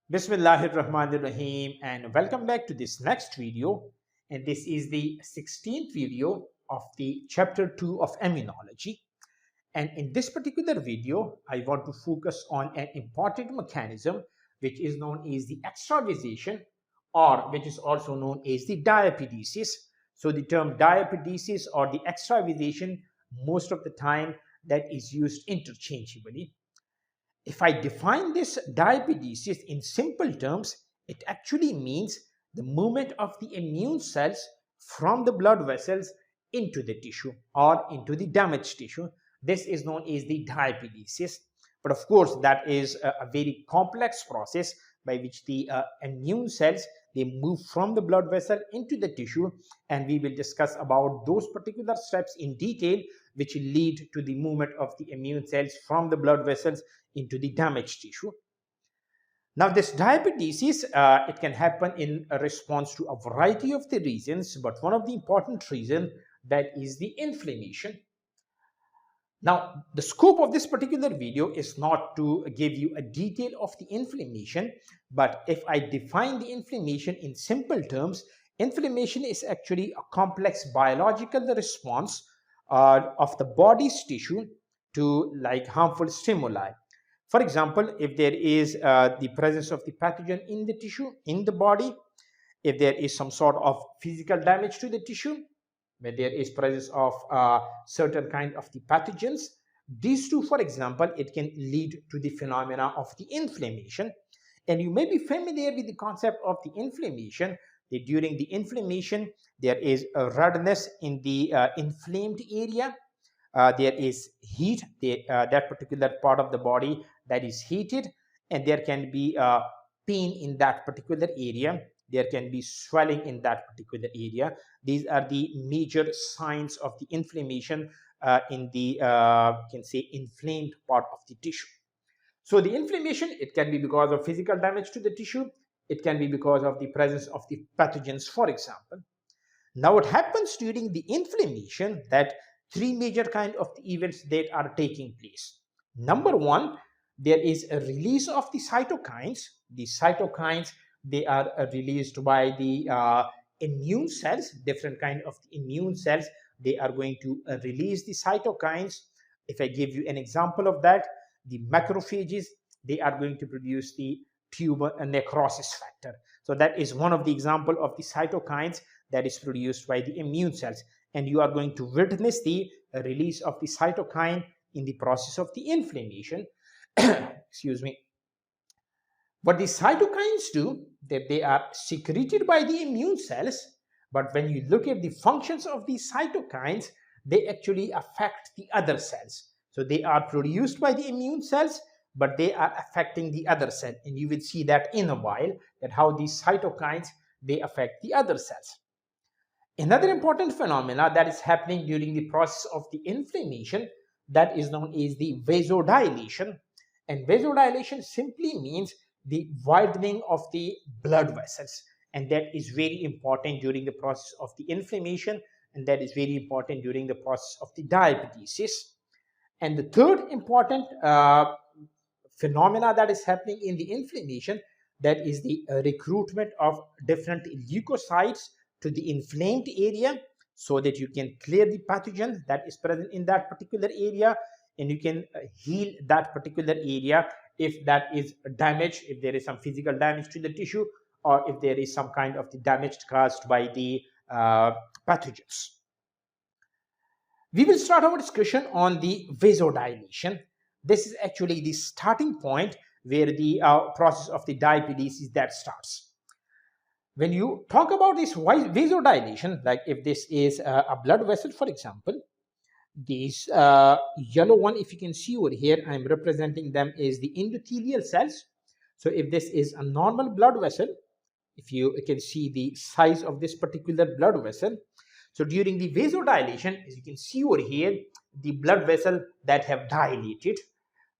Bismillahirrahmanirrahim, and welcome back to this next video. And this is the 16th video of the chapter 2 of Immunology. And in this particular video, I want to focus on an important mechanism which is known as the extravasation, or which is also known as the diapedesis. So the term diapedesis or the extravasation, most of the time that is used interchangeably. If I define this diapedesis in simple terms, it actually means the movement of the immune cells from the blood vessels into the tissue or into the damaged tissue. This is known as the diapedesis. But of course, that is a very complex process by which the immune cells they move from the blood vessel into the tissue, and we will discuss about those particular steps in detail which lead to the movement of the immune cells from the blood vessels into the damaged tissue. Now, this diapedesis, it can happen in a response to a variety of the reasons, but one of the important reasons that is the inflammation. Now, the scope of this particular video is not to give you a detail of the inflammation, but if I define the inflammation in simple terms, inflammation is actually a complex biological response of the body's tissue to harmful stimuli. For example, if there is the presence of the pathogen in the tissue, in the body, if there is some sort of physical damage to the tissue, where there is presence of certain kind of the pathogens, these two, for example, it can lead to the phenomena of the inflammation. And you may be familiar with the concept of the inflammation, that during the inflammation, there is a redness in the inflamed area. There is heat, that particular part of the body that is heated, and there can be pain in that particular area. There can be swelling in that particular area. These are the major signs of the inflammation in the, can say, inflamed part of the tissue. So the inflammation, it can be because of physical damage to the tissue. It can be because of the presence of the pathogens, for example. Now, what happens during the inflammation, that three major kind of the events that are taking place. Number one, there is a release of the cytokines. The cytokines, they are released by the immune cells, different kind of immune cells. They are going to release the cytokines. If I give you an example of that, the macrophages, they are going to produce the tumor necrosis factor. So that is one of the example of the cytokines that is produced by the immune cells. And you are going to witness the release of the cytokine in the process of the inflammation. Excuse me. What the cytokines do, that they are secreted by the immune cells, but when you look at the functions of these cytokines, they actually affect the other cells. So they are produced by the immune cells, but they are affecting the other cell. And you will see that in a while, that how these cytokines, they affect the other cells. Another important phenomena that is happening during the process of the inflammation, that is known as the vasodilation. And vasodilation simply means the widening of the blood vessels, and that is very important during the process of the inflammation, and that is very important during the process of the diapedesis. And the third important phenomena that is happening in the inflammation, that is the recruitment of different leukocytes to the inflamed area, so that you can clear the pathogen that is present in that particular area, and you can heal that particular area if that is damaged, if there is some physical damage to the tissue, or if there is some kind of the damage caused by the pathogens. We will start our discussion on the vasodilation. This is actually the starting point where the process of the diapedesis that starts. When you talk about this vasodilation, like if this is a blood vessel, for example, these yellow one, if you can see over here, I'm representing them as the endothelial cells. So if this is a normal blood vessel, if you can see the size of this particular blood vessel. So during the vasodilation, as you can see over here, the blood vessel that have dilated,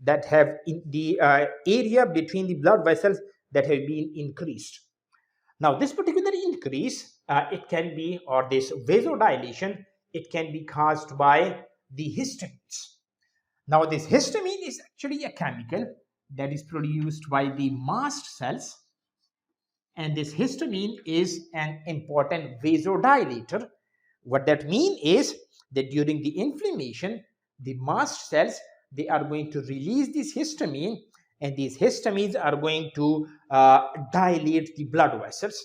that have in the area between the blood vessels that have been increased. Now, this particular increase, it can be, or this vasodilation, it can be caused by the histamines. Now, this histamine is actually a chemical that is produced by the mast cells, and this histamine is an important vasodilator. What that means is that during the inflammation, the mast cells, they are going to release this histamine, and these histamines are going to dilate the blood vessels.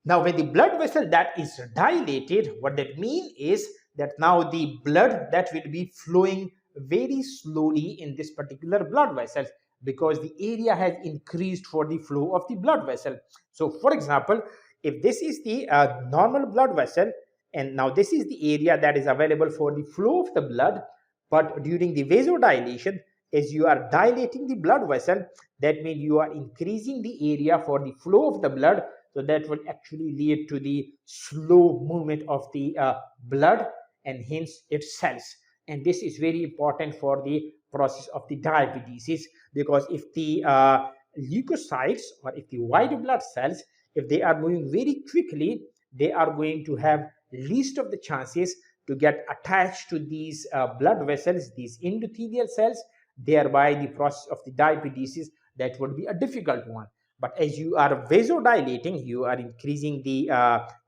Now, when the blood vessel that is dilated, what that means is that now the blood that will be flowing very slowly in this particular blood vessel, because the area has increased for the flow of the blood vessel. So, for example, if this is the normal blood vessel, and now this is the area that is available for the flow of the blood, but during the vasodilation, as you are dilating the blood vessel, that means you are increasing the area for the flow of the blood. So that will actually lead to the slow movement of the blood and hence its cells. And this is very important for the process of the diapedesis, because if the leukocytes, or if the white blood cells, if they are moving very quickly, they are going to have least of the chances to get attached to these blood vessels, these endothelial cells, thereby the process of the diapedesis, that would be a difficult one. But as you are vasodilating, you are increasing the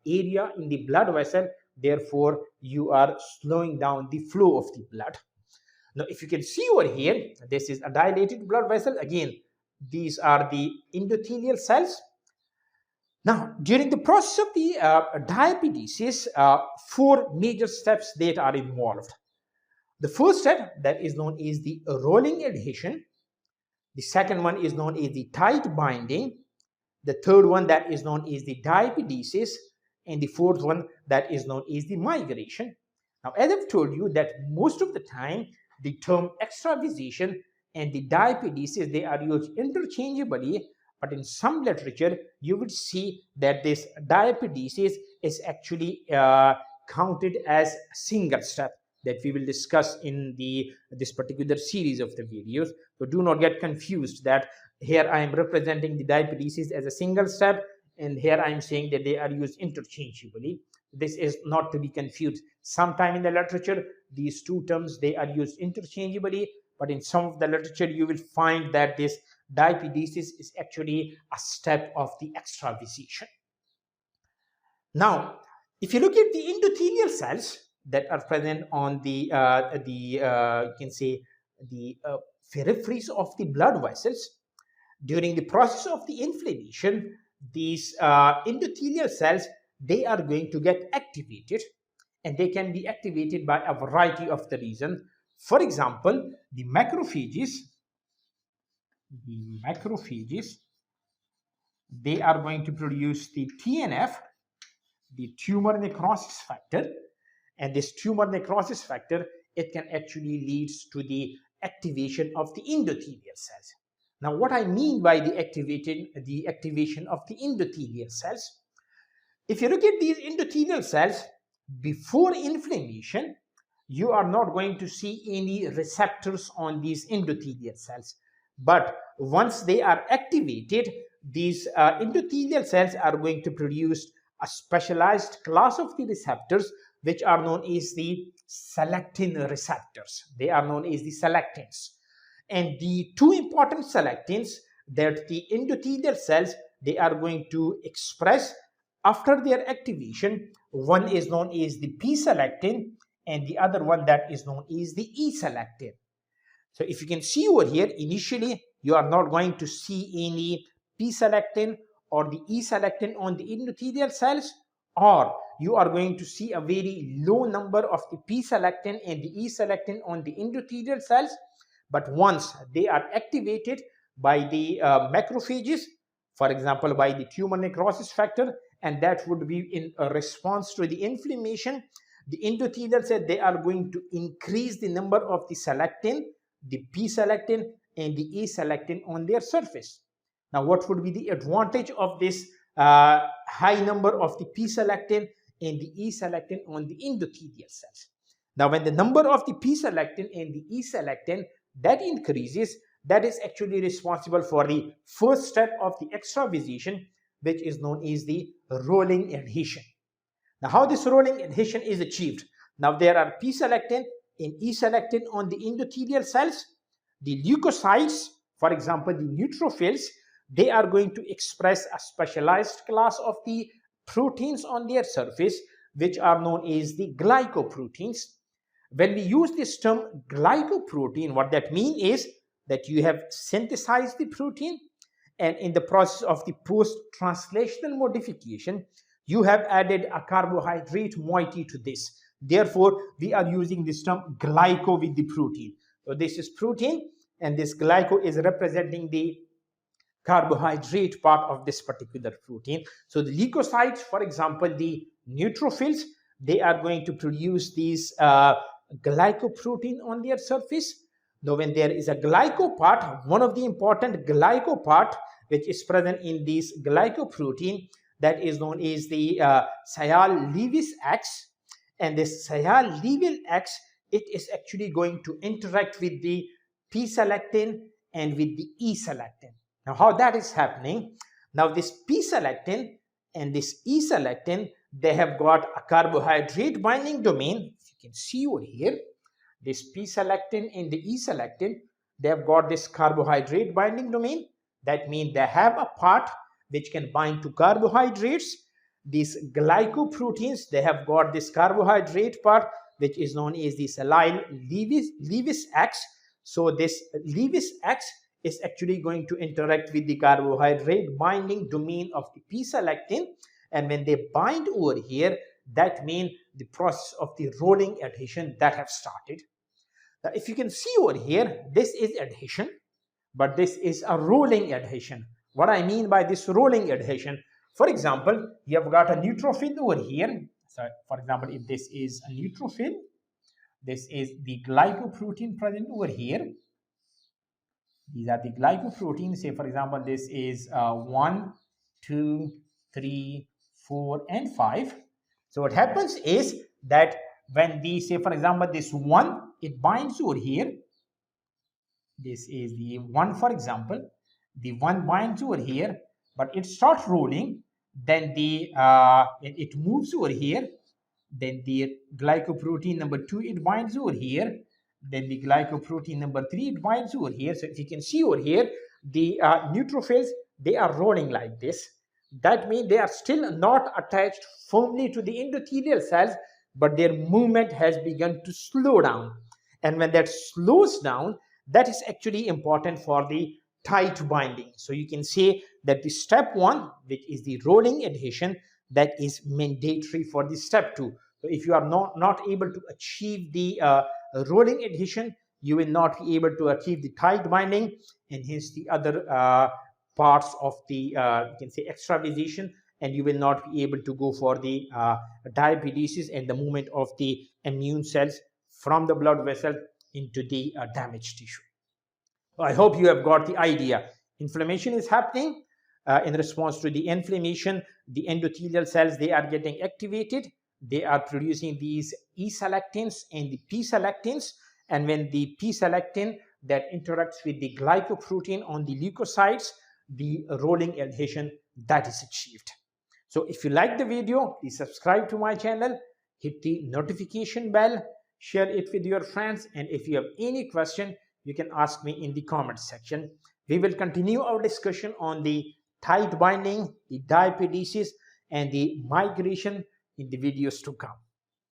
area in the blood vessel, therefore you are slowing down the flow of the blood. Now, if you can see over here, this is a dilated blood vessel. Again, these are the endothelial cells. Now, during the process of the diapedesis, four major steps that are involved. The first step, that is known as the rolling adhesion. The second one is known as the tight binding. The third one, that is known as the diapedesis. And the fourth one, that is known as the migration. Now, as I've told you, that most of the time the term extravasation and the diapedesis, they are used interchangeably, but in some literature you would see that this diapedesis is actually counted as a single step, that we will discuss in this particular series of the videos. So do not get confused that here I am representing the diapedesis as a single step, and here I am saying that they are used interchangeably. This is not to be confused. Sometime in the literature, these two terms, they are used interchangeably, but in some of the literature, you will find that this diapedesis is actually a step of the extravasation. Now, if you look at the endothelial cells that are present on the you can say the peripheries of the blood vessels, during the process of the inflammation, these endothelial cells, they are going to get activated, and they can be activated by a variety of the reasons. For example, the macrophages, they are going to produce the TNF, the tumor necrosis factor, and this tumor necrosis factor, it can actually lead to the activation of the endothelial cells. Now, what I mean by the activation of the endothelial cells, if you look at these endothelial cells, before inflammation, you are not going to see any receptors on these endothelial cells. But once they are activated, these endothelial cells are going to produce a specialized class of the receptors, which are known as the selectin receptors. They are known as the selectins. And the two important selectins that the endothelial cells, they are going to express after their activation, one is known as the P-selectin, and the other one that is known as the E-selectin. So if you can see over here, initially you are not going to see any P-selectin or the E-selectin on the endothelial cells, or you are going to see a very low number of the P-selectin and the E-selectin on the endothelial cells. But once they are activated by the macrophages, for example, by the tumor necrosis factor, and that would be in a response to the inflammation, the endothelial cells, they are going to increase the number of the selectin, the P-selectin, and the E-selectin on their surface. Now, what would be the advantage of this high number of the P-selectin and the E-selectin on the endothelial cells? Now, when the number of the P-selectin and the E-selectin that increases, that is actually responsible for the first step of the extravasation, which is known as the rolling adhesion. Now, how this rolling adhesion is achieved? Now, there are P-selectin and E-selectin on the endothelial cells. The leukocytes, For example, the neutrophils, they are going to express a specialized class of the proteins on their surface, which are known as the glycoproteins. When we use this term glycoprotein, what that means is that you have synthesized the protein, and in the process of the post-translational modification, you have added a carbohydrate moiety to this. Therefore, we are using this term glyco with the protein. So this is protein, and this glyco is representing the carbohydrate part of this particular protein. So the leukocytes, for example, the neutrophils, they are going to produce these glycoprotein on their surface. Now, when there is a glyco part, one of the important glyco part which is present in this glycoprotein, that is known as the Sial-Lewis X. And this Sial-Lewis X, it is actually going to interact with the P-selectin and with the E-selectin. Now, how that is happening? Now, this P-selectin and this E-selectin, they have got a carbohydrate binding domain. If you can see over here, this P-selectin and the E-selectin, they have got this carbohydrate binding domain. That means they have a part which can bind to carbohydrates. These glycoproteins, they have got this carbohydrate part which is known as the Sial-Lewis X. So this Lewis X is actually going to interact with the carbohydrate binding domain of the P-selectin, and when they bind over here, that means the process of the rolling adhesion that have started. Now, if you can see over here, this is adhesion, but this is a rolling adhesion. What I mean by this rolling adhesion, for example, you have got a neutrophil over here. So, for example, if this is a neutrophil, this is the glycoprotein present over here. These are the glycoproteins. Say, for example, this is 1, 2, 3, 4, and 5. So what happens is that when the, say, for example, this 1, it binds over here. This is the 1, for example. The 1 binds over here, but it starts rolling. Then the it moves over here. Then the glycoprotein number 2, it binds over here. Then the glycoprotein number 3, it binds over here. So if you can see over here, the neutrophils, they are rolling like this. That means they are still not attached firmly to the endothelial cells, but their movement has begun to slow down. And when that slows down, that is actually important for the tight binding. So you can say that the step 1, which is the rolling adhesion, that is mandatory for the step 2. So if you are not able to achieve the rolling adhesion, you will not be able to achieve the tight binding, and hence the other parts of the you can say extravasation, and you will not be able to go for the diapedesis and the movement of the immune cells from the blood vessel into the damaged tissue. I hope you have got the idea. Inflammation is happening. In response to the inflammation, the endothelial cells, they are getting activated. They are producing these E-selectins and the P-selectins. And when the P-selectin that interacts with the glycoprotein on the leukocytes, the rolling adhesion that is achieved. So if you like the video, please subscribe to my channel, hit the notification bell, share it with your friends, and if you have any question, you can ask me in the comment section. We will continue our discussion on the tight binding, the diapedesis, and the migration in the videos to come.